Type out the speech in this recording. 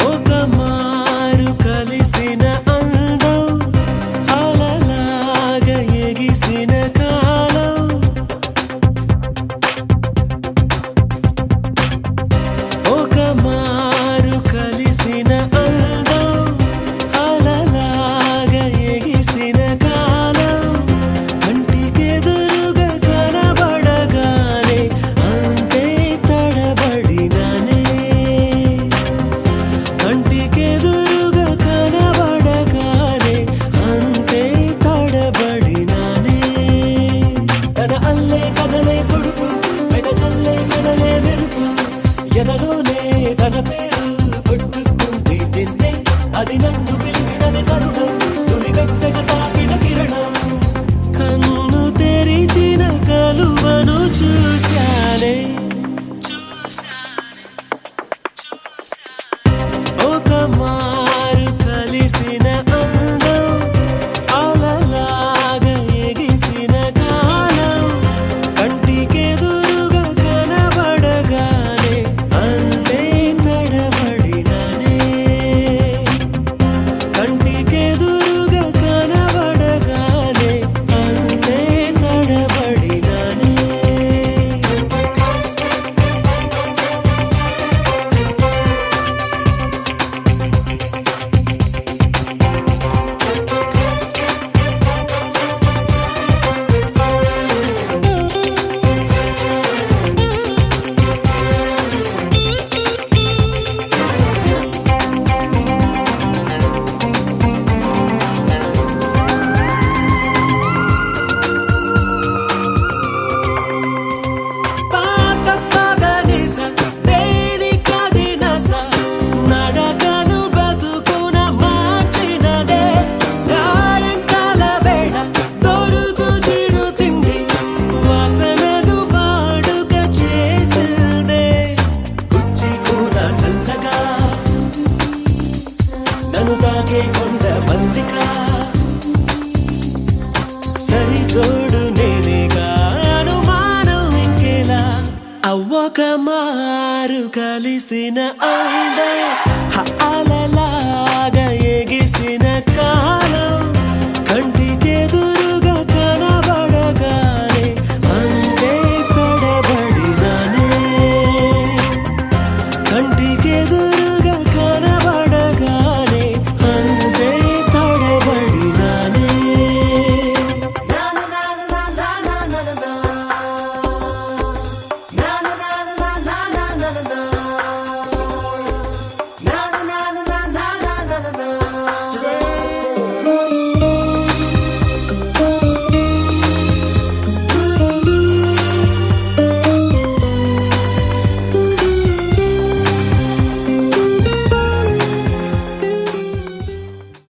ఒక మారు కలిసిన అందం అలలాగా ఎగిసిన కాలం ఒక మారు కలిసిన అందం అలలాగా ఎగిసిన కాలం కంటికెదురుగా కనబడగానే అంతే తడబడినానే కంటికెదురుగా కనబడగానే అంతే తడబడినానే తన అల్లే కదలే పొడుపు వెదజల్లే కదలే మెరుపు ఎదలోనే తన పేరు కొట్టుకుంది నిన్నే అది నన్ను పిలిచినది తరుణం నులి వెచ్చగా తాకిన కిరణం కన్ను తెరిచిన కలువను చూశానే ఒక మారు కలిసిన అందం అలలాగా ఎగిసిన కాలం కంటికెదురుగా కనబడగానే అంతే తడబడినానే కంటికెదురుగా కనబడగానే అంతే తడబడినానే పాత పదనిస దేనికది నస నడకను బతుకున మార్చినదే సాయంకాల వేళ దొరుకు చిరు తిండి వాసనలు వాడుక చేసిందే కుచ్చి కూడా చల్లగా నన్ను తాకే కొండ మల్లిక సరి జోడు నేనేగా అనుమానం ఇంకేలా అవ్వక మారు కలిసిన అందం